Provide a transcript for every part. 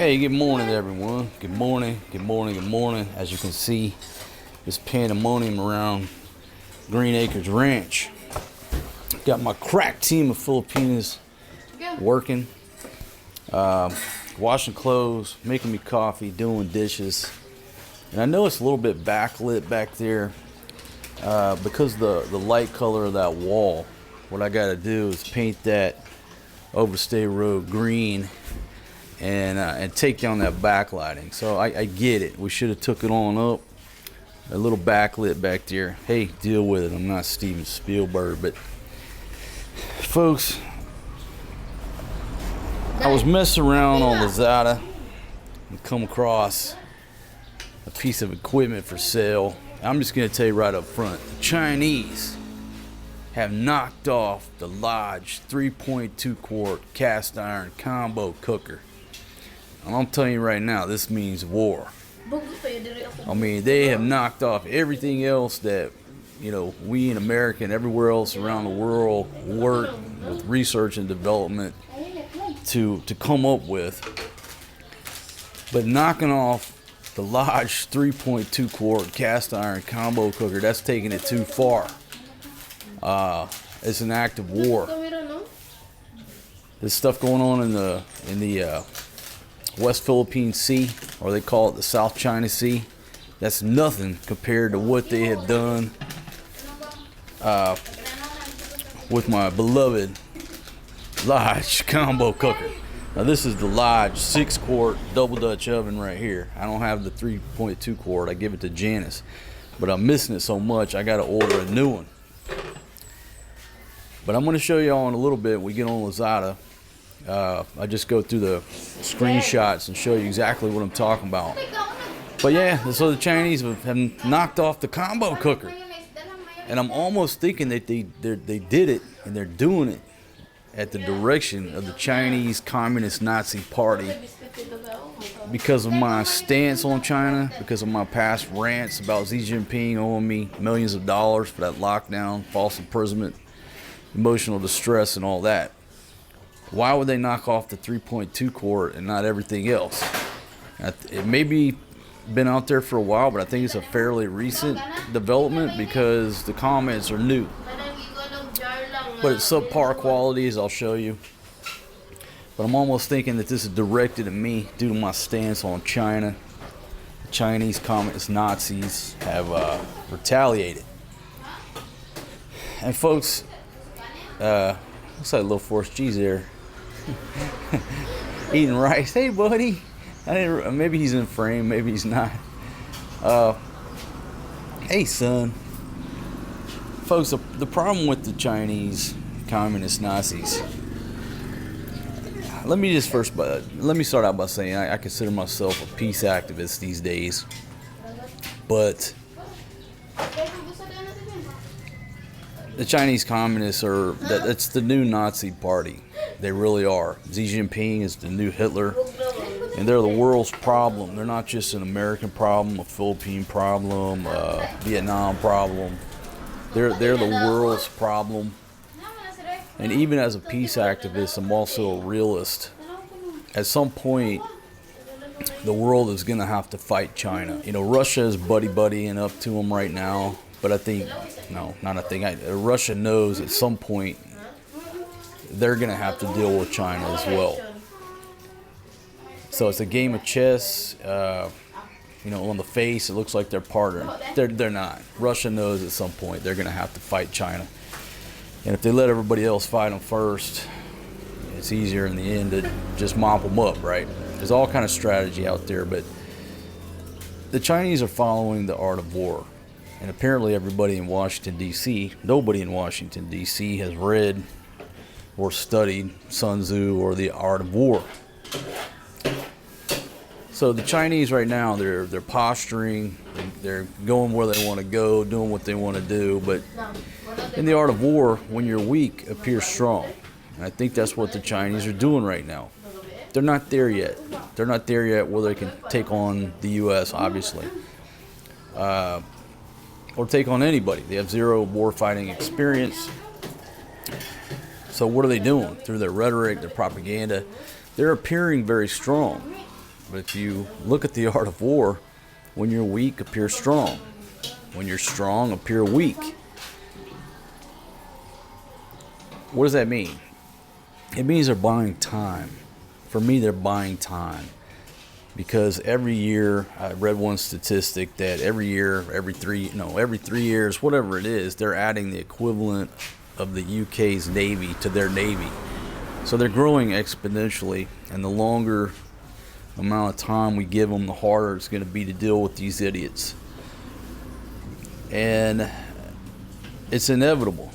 Hey, good morning everyone. Good morning, good morning, good morning. As you can see, this pandemonium around Green Acres Ranch. Got my crack team of Filipinos working, washing clothes, making me coffee, doing dishes. And I know it's a little bit backlit back there because the light color of that wall. What I gotta do is paint that Overstay Road green and take down that backlighting. So I get it. We should have took it on up. A little backlit back there. Hey, deal with it. I'm not Steven Spielberg, but folks, I was messing around on Lazada and come across a piece of equipment for sale. I'm just gonna tell you right up front, the Chinese have knocked off the Lodge 3.2 quart cast iron combo cooker. And I'm telling you right now, this means war. I mean, they have knocked off everything else that, you know, we in America and everywhere else around the world work with research and development to come up with. But knocking off the Lodge 3.2 quart cast iron combo cooker, that's taking it too far. It's an act of war. There's stuff going on in the West Philippine Sea, or they call it the South China Sea. That's nothing compared to what they have done with my beloved Lodge combo cooker. Now this is the Lodge 6 quart double Dutch oven right here. I don't have the 3.2 quart. I give it to Janice, but I'm missing it so much I got to order a new one. But I'm going to show y'all in a little bit. We get on Lazada. I just go through the screenshots and show you exactly what I'm talking about. But yeah, so the Chinese have knocked off the combo cooker, and I'm almost thinking that they did it and they're doing it at the direction of the Chinese Communist Nazi Party because of my stance on China, because of my past rants about Xi Jinping owing me millions of dollars for that lockdown, false imprisonment, emotional distress, and all that. Why would they knock off the 3.2 quart and not everything else? It may be been out there for a while, but I think it's a fairly recent development because the comments are new. But it's subpar quality, as I'll show you. But I'm almost thinking that this is directed at me due to my stance on China. The Chinese Communist Nazis have retaliated. And folks, looks like a little forced cheese there. Eating rice. Hey, buddy. Maybe he's in frame. Maybe he's not. Hey, son. Folks, the problem with the Chinese Communist Nazis. Let me start out by saying I consider myself a peace activist these days, but the Chinese communists that's the new Nazi party. They really are. Xi Jinping is the new Hitler, and they're the world's problem. They're not just an American problem, a Philippine problem, a Vietnam problem. They're the world's problem. And even as a peace activist, I'm also a realist. At some point, the world is going to have to fight China. You know, Russia is buddying up to them right now. But I think, no, not a thing. Russia knows at some point they're going to have to deal with China as well. So it's a game of chess. You know, on the face, it looks like they're partnering. They're not. Russia knows at some point they're going to have to fight China. And if they let everybody else fight them first, it's easier in the end to just mop them up, right? There's all kind of strategy out there, but the Chinese are following the art of war. And apparently everybody in Washington, D.C., nobody in Washington, D.C. has read or studied Sun Tzu or the art of war. So the Chinese right now, they're posturing, they're going where they want to go, doing what they want to do. But in the art of war, when you're weak, appear strong. And I think that's what the Chinese are doing right now. They're not there yet. They're not there yet where they can take on the U.S., obviously. Or take on anybody. They have zero war fighting experience. So what are they doing? Through their rhetoric, their propaganda, they're appearing very strong. But if you look at the art of war, when you're weak, appear strong. When you're strong, appear weak. What does that mean? It means they're buying time. For me, they're buying time. Because every year, I read one statistic that every year, every 3 years, whatever it is, they're adding the equivalent of the UK's Navy to their Navy. So they're growing exponentially, and the longer amount of time we give them, the harder it's going to be to deal with these idiots. And it's inevitable.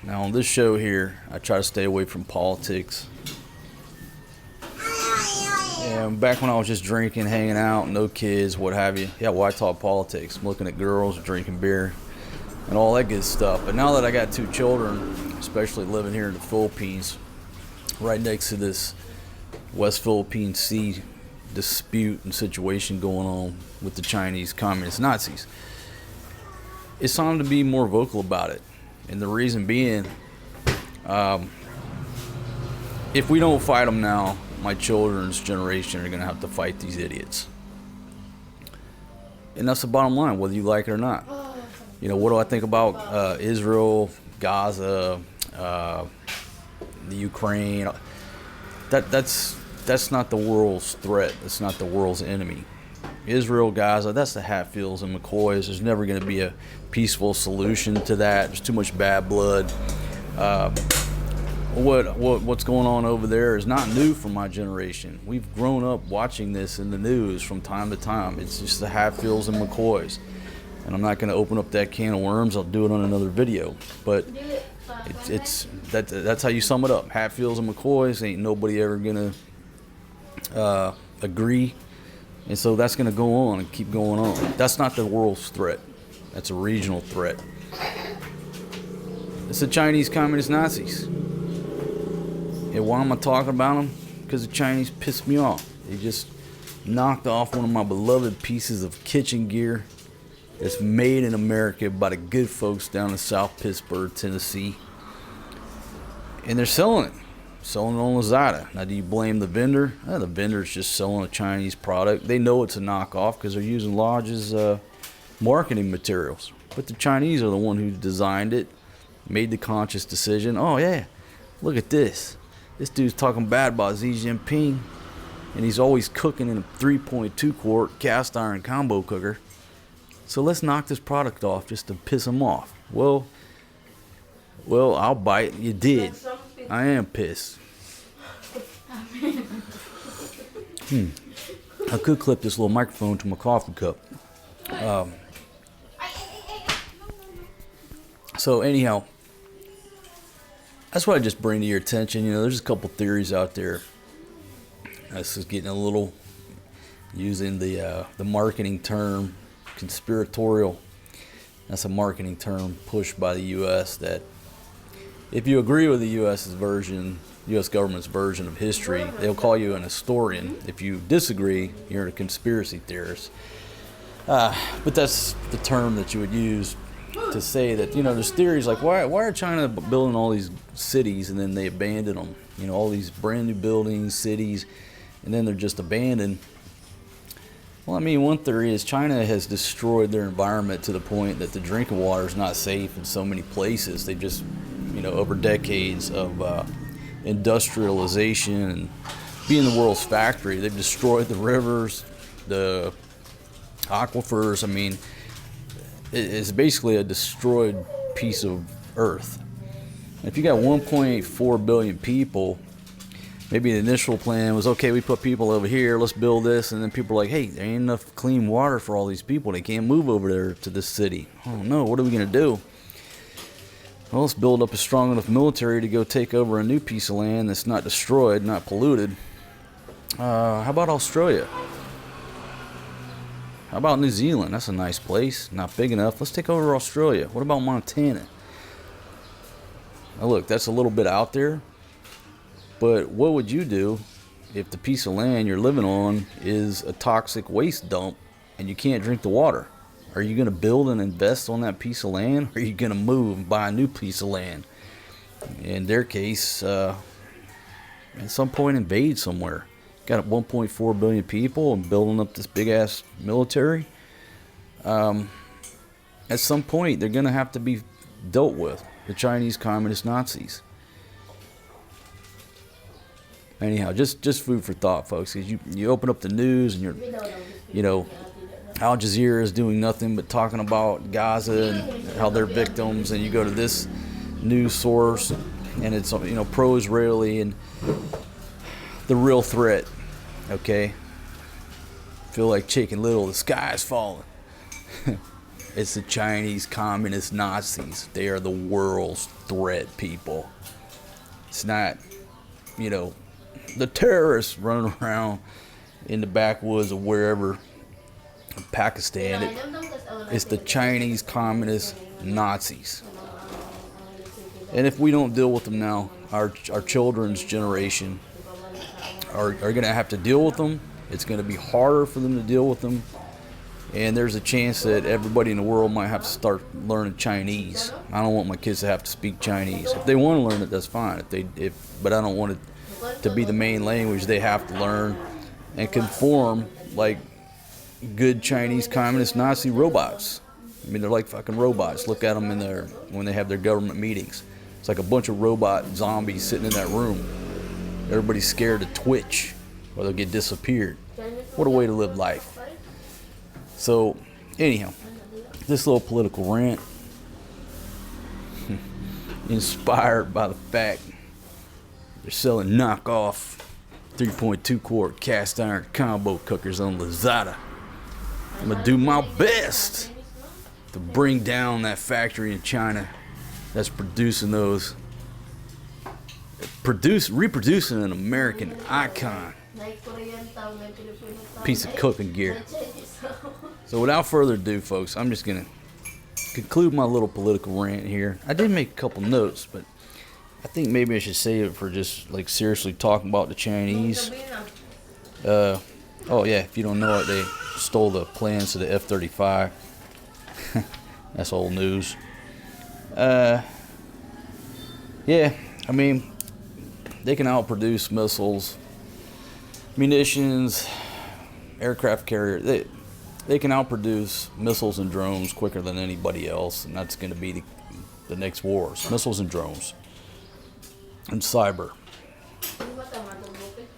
Now on this show here, I try to stay away from politics. And back when I was just drinking, hanging out, no kids, what have you, yeah, well, I talk politics. I'm looking at girls, drinking beer, and all that good stuff. But now that I got 2 children, especially living here in the Philippines, right next to this West Philippine Sea dispute and situation going on with the Chinese Communist Nazis, it's time to be more vocal about it. And the reason being, if we don't fight them now, my children's generation are going to have to fight these idiots. And that's the bottom line, whether you like it or not. You know, what do I think about Israel, Gaza, the Ukraine? That's not the world's threat. It's not the world's enemy. Israel, Gaza, that's the Hatfields and McCoys. There's never going to be a peaceful solution to that. There's too much bad blood. What's going on over there is not new for my generation. We've grown up watching this in the news from time to time. It's just the Hatfields and McCoys. And I'm not going to open up that can of worms. I'll do it on another video. But that's how you sum it up. Hatfields and McCoys, ain't nobody ever going to agree. And so that's going to go on and keep going on. That's not the world's threat. That's a regional threat. It's the Chinese Communist Nazis. And why am I talking about them? Because the Chinese pissed me off. They just knocked off one of my beloved pieces of kitchen gear that's made in America by the good folks down in South Pittsburgh, Tennessee. And they're selling it. Selling it on Lazada. Now, do you blame the vendor? The vendor's just selling a Chinese product. They know it's a knockoff because they're using Lodge's marketing materials. But the Chinese are the one who designed it, made the conscious decision. Oh, yeah, look at this. This dude's talking bad about Xi Jinping, and he's always cooking in a 3.2 quart cast iron combo cooker. So let's knock this product off just to piss him off. Well, I'll bite. You did. I am pissed. I could clip this little microphone to my coffee cup. So anyhow, that's what I just bring to your attention. You know, there's a couple theories out there. This is getting a little, using the marketing term, conspiratorial. That's a marketing term pushed by the U.S. that if you agree with the U.S. government's version of history, they'll call you an historian. If you disagree, you're a conspiracy theorist. But that's the term that you would use to say that, you know, there's theories like, why are China building all these cities and then they abandon them? You know, all these brand new buildings, cities, and then they're just abandoned. Well, I mean, one theory is China has destroyed their environment to the point that the drinking water is not safe in so many places. They just, you know, over decades of industrialization and being the world's factory, they've destroyed the rivers, the aquifers. I mean, it's basically a destroyed piece of earth. If you got 1.4 billion people, maybe the initial plan was, okay, we put people over here, let's build this, and then people are like, hey, there ain't enough clean water for all these people. They can't move over there to this city. Oh no, what are we going to do? Well, let's build up a strong enough military to go take over a new piece of land that's not destroyed, not polluted. How about Australia? How about New Zealand? That's a nice place. Not big enough. Let's take over Australia. What about Montana? Now look, that's a little bit out there. But what would you do if the piece of land you're living on is a toxic waste dump and you can't drink the water? Are you going to build and invest on that piece of land? Or are you going to move and buy a new piece of land? In their case, at some point invade somewhere. got 1.4 billion people and building up this big ass military. At some point, they're gonna have to be dealt with, the Chinese Communist Nazis. Anyhow, just food for thought, folks. Because you open up the news and Al Jazeera is doing nothing but talking about Gaza and how they're victims, and you go to this news source and it's pro-Israeli and the real threat. Okay, feel like Chicken Little, the sky is falling. It's the Chinese Communist Nazis. They are the world's threat, people. It's not, the terrorists running around in the backwoods of wherever, Pakistan. It's the Chinese Communist Nazis. And if we don't deal with them now, our children's generation are going to have to deal with them. It's going to be harder for them to deal with them. And there's a chance that everybody in the world might have to start learning Chinese. I don't want my kids to have to speak Chinese. If they want to learn it, that's fine. But I don't want it to be the main language they have to learn and conform like good Chinese Communist Nazi robots. I mean, they're like fucking robots. Look at them when they have their government meetings. It's like a bunch of robot zombies sitting in that room. Everybody's scared to twitch or they'll get disappeared. What a way to live life. So, anyhow, this little political rant, inspired by the fact they're selling knockoff 3.2 quart cast iron combo cookers on Lazada. I'm going to do my best to bring down that factory in China that's producing those, reproducing an American icon piece of cooking gear. So without further ado, folks, I'm just going to conclude my little political rant here. I did make a couple notes, but I think maybe I should save it for just like seriously talking about the Chinese. Oh yeah, if you don't know it, they stole the plans to the F-35. That's old news. Yeah, I mean, they can outproduce missiles, munitions, aircraft carrier. They can outproduce missiles and drones quicker than anybody else, and that's going to be the next wars. Missiles and drones and cyber. I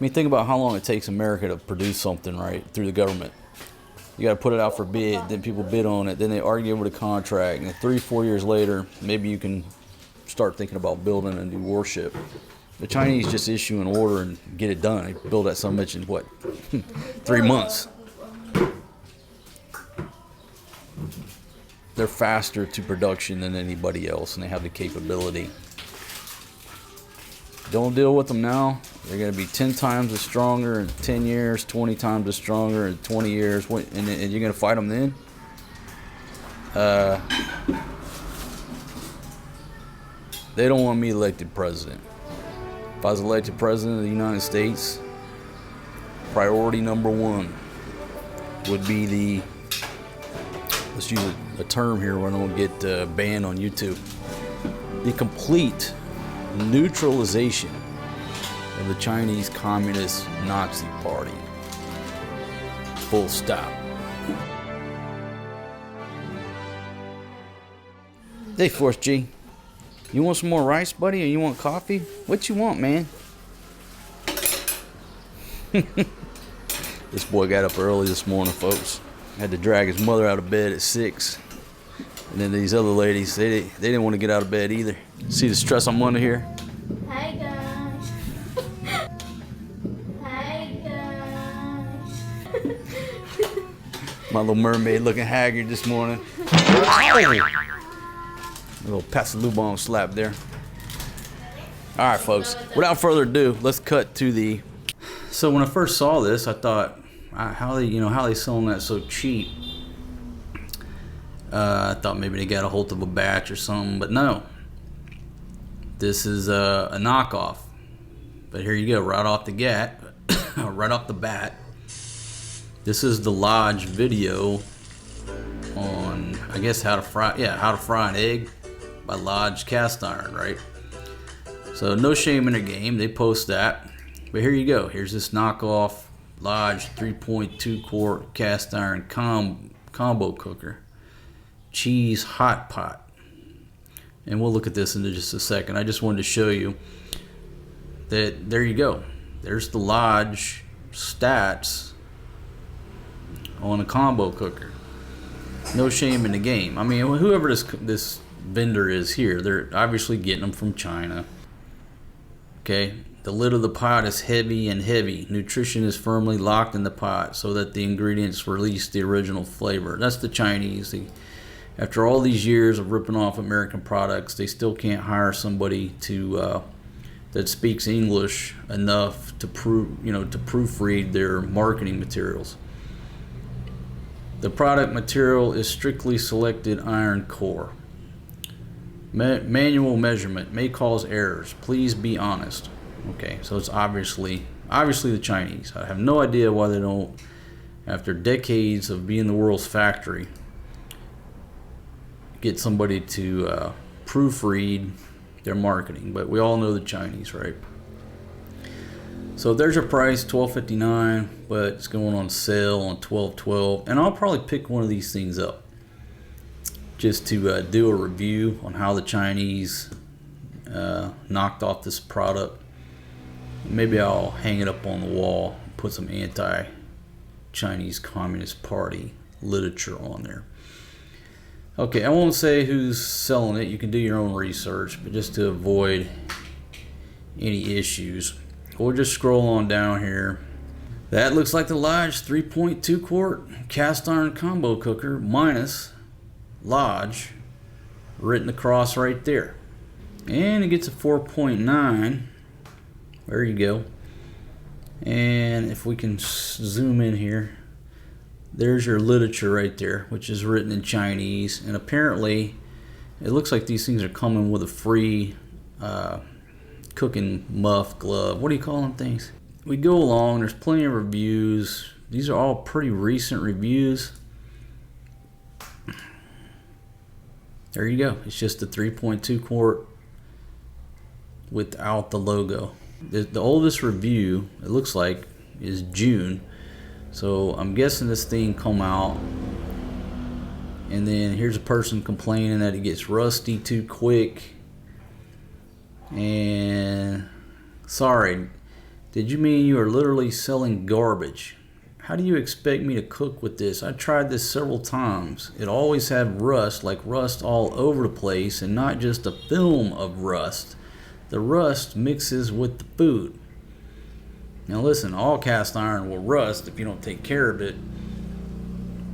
mean, think about how long it takes America to produce something, right, through the government. You got to put it out for bid, then people bid on it, then they argue over the contract, and 3-4 years later, maybe you can start thinking about building a new warship. The Chinese just issue an order and get it done. They build that some bitch in, what, 3 months. They're faster to production than anybody else, and they have the capability. Don't deal with them now. They're going to be 10 times as stronger in 10 years, 20 times as stronger in 20 years. And you're going to fight them then? They don't want me elected president. If I was elected president of the United States, priority number one would be the, let's use a term here where I don't get banned on YouTube, the complete neutralization of the Chinese Communist Nazi Party. Full stop. Hey, Force G, you want some more rice, buddy, or you want coffee? What you want, man? This boy got up early this morning, folks. Had to drag his mother out of bed at 6. And then these other ladies, they didn't want to get out of bed either. See the stress I'm under here? Hi guys. Hi guys. My little mermaid looking haggard this morning. A little Pastor Lubon slap there. All right, folks. Without further ado, let's cut to the. So when I first saw this, I thought, how they selling that so cheap? I thought maybe they got a hold of a batch or something, but no. This is a knockoff. But here you go, right off the bat. This is the Lodge video on, I guess, how to fry an egg by Lodge Cast Iron, right? So no shame in the game. They post that. But here you go. Here's this knockoff Lodge 3.2 quart cast iron combo cooker. Cheese hot pot. And we'll look at this in just a second. I just wanted to show you that there you go. There's the Lodge stats on a combo cooker. No shame in the game. I mean, whoever this vendor is here, they're obviously getting them from China. Okay, the lid of the pot is heavy and heavy. Nutrition is firmly locked in the pot so that the ingredients release the original flavor. That's the Chinese. After all these years of ripping off American products, they still can't hire somebody to that speaks English enough to proofread their marketing materials. The product material is strictly selected iron core. Manual measurement may cause errors. Please be honest. Okay, so it's obviously the Chinese. I have no idea why they don't, after decades of being the world's factory, get somebody to proofread their marketing. But we all know the Chinese, right? So there's your price, $12.59, but it's going on sale on $12.12, and I'll probably pick one of these things up just to do a review on how the Chinese knocked off this product. Maybe I'll hang it up on the wall, put some anti-Chinese Communist Party literature on there. Okay, I won't say who's selling it. You can do your own research, but just to avoid any issues, we'll just scroll on down here. That looks like the Lodge 3.2 quart cast iron combo cooker minus Lodge written across right there. And it gets a 4.9. There you go. And if we can zoom in here, there's your literature right there, which is written in Chinese. And apparently, it looks like these things are coming with a free cooking muff glove. What do you call them things? We go along, there's plenty of reviews. These are all pretty recent reviews. There you go. It's just a 3.2 quart without the logo. The oldest review, it looks like, is June. So I'm guessing this thing come out, and then here's a person complaining that it gets rusty too quick. And sorry, did you mean you are literally selling garbage? How do you expect me to cook with this? I tried this several times. It always had rust, like rust all over the place, and not just a film of rust. The rust mixes with the food. Now listen, all cast iron will rust if you don't take care of it.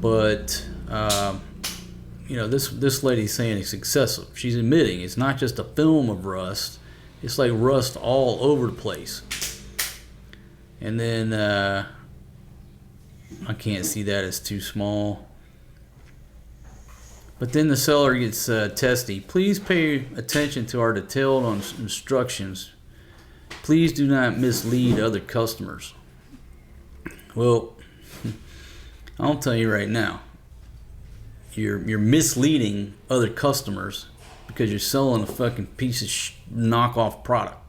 But this lady's saying it's excessive. She's admitting it's not just a film of rust. It's like rust all over the place. And then I can't see that, it's too small. But then the seller gets testy. Please pay attention to our detailed instructions. Please do not mislead other customers. Well, I'll tell you right now, you're misleading other customers because you're selling a fucking piece of knockoff product.